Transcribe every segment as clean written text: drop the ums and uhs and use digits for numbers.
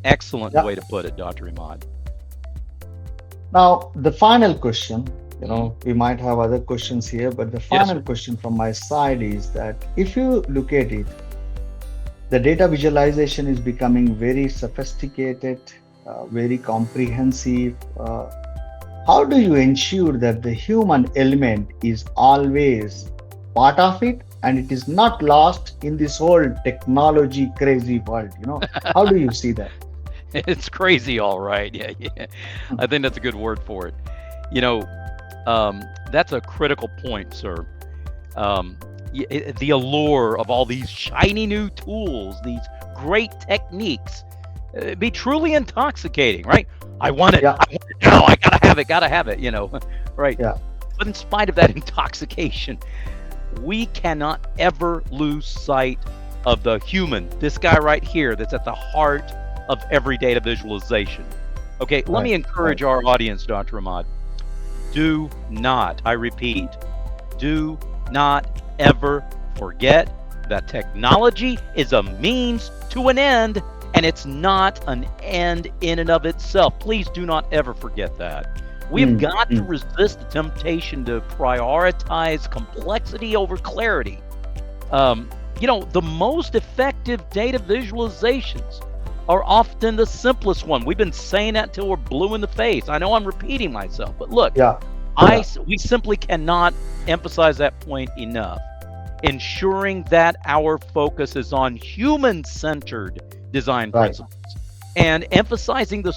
Excellent Yeah. way to put it, Dr. Imad. Now, the final question, Mhm. we might have other questions here, but the Yes, final sir. question from my side is that if you look at it, the data visualization is becoming very sophisticated, very comprehensive. How do you ensure that the human element is always part of it and it is not lost in this whole technology crazy world? How do you see that? It's crazy, all right. Yeah, yeah. I think that's a good word for it. You know, that's a critical point, sir. Um, the allure of all these shiny new tools, these great techniques, be truly intoxicating, right? I want it. Yeah, I want it now. I gotta have it, right? yeah, But in spite of that intoxication, we cannot ever lose sight of the human, this guy right here that's at the heart of every data visualization. Okay, let right, me right. encourage our audience, Dr. Ahmad. Do not, I repeat, do not ever forget that technology is a means to an end and it's not an end in and of itself. Please do not ever forget that. We've Mm, got to mm. resist the temptation to prioritize complexity over clarity. The most effective data visualizations are often the simplest one. We've been saying that till we're blue in the face. I know I'm repeating myself, but look, Yeah, yeah, we simply cannot emphasize that point enough. Ensuring that our focus is on human-centered design right. principles and emphasizing the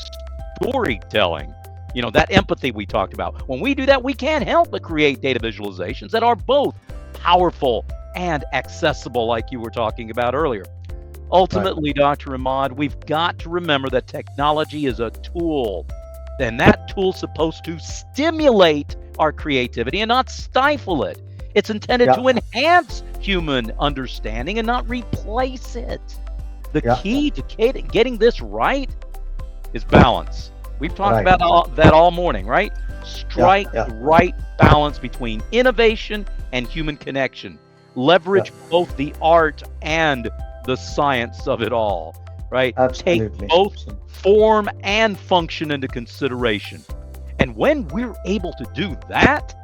storytelling, that empathy we talked about. When we do that, we can't help but create data visualizations that are both powerful and accessible, like you were talking about earlier. Right. Ultimately, Dr. Ahmad, we've got to remember that technology is a tool, and that tool's supposed to stimulate our creativity and not stifle it. It's intended Yeah, to enhance human understanding and not replace it. The yeah, key to getting this right is balance. We've talked right, about right. that all morning, right? Yeah, Strike yeah, the right balance between innovation and human connection. yeah. Leverage both the art and the science of it all, right? Take Absolutely. both Absolutely. form and function into consideration. And when we're able to do that,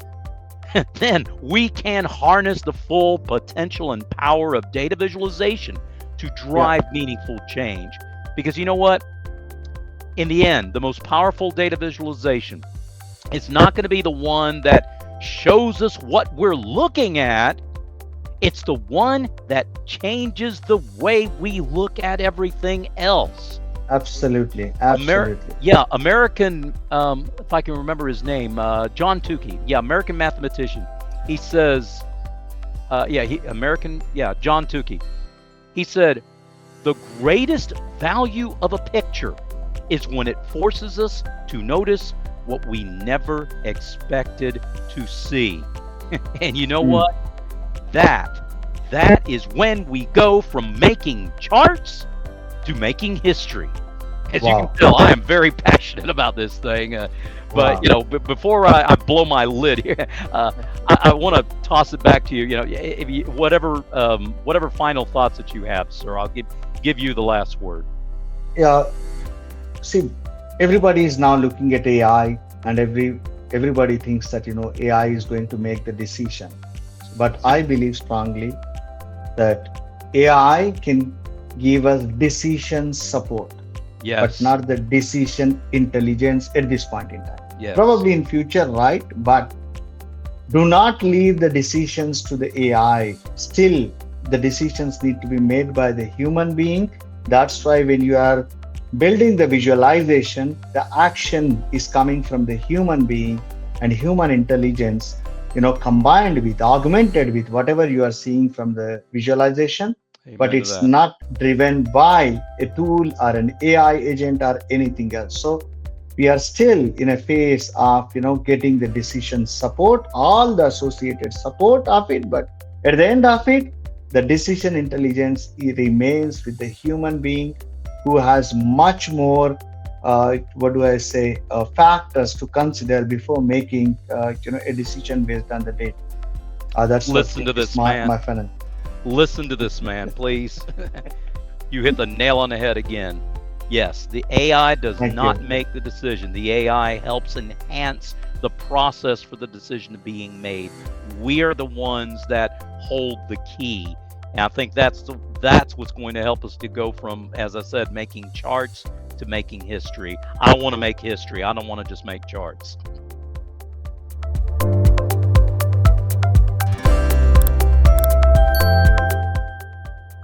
then we can harness the full potential and power of data visualization to Yeah, drive meaningful change. Because you know what? In the end, the most powerful data visualization is not going to be the one that shows us what we're looking at. It's the one that changes the way we look at everything else. absolutely. Absolutely. American, if I can remember his name, John Tukey. Yeah, American mathematician. He says, John Tukey. He said, the greatest value of a picture is when it forces us to notice what we never expected to see. And you know Mm. what? That is when we go from making charts to making history. As you can Wow. tell, I am very passionate about this thing. But Wow. before I blow my lid here, I want to toss it back to you. If you, whatever final thoughts that you have, sir, I'll give you the last word. Yeah. See, everybody is now looking at AI, and everybody thinks that AI is going to make the decision. But I believe strongly that AI can give us decision support, but Yes, not the decision intelligence at this point in time. yes, Probably in future, right? But do not leave the decisions to the AI. Still, the decisions need to be made by the human being. That's why when you are building the visualization, the action is coming from the human being and human intelligence, combined with, augmented with whatever you are seeing from the visualization. But amen to it's that. not driven by a tool or an AI agent or anything else. So we are still in a phase of getting the decision support, all the associated support of it, but at the end of it, the decision intelligence, it remains with the human being who has much more what do I say, factors to consider before making a decision based on the data. That's what Listen to is this, my man. final. Listen to this, man, please. You hit the nail on the head again. Yes, the AI does Thank not you. make the decision. The AI helps enhance the process for the decision being made. We are the ones that hold the key. And I think that's what's going to help us to go from, as I said, making charts to making history. I want to make history. I don't want to just make charts.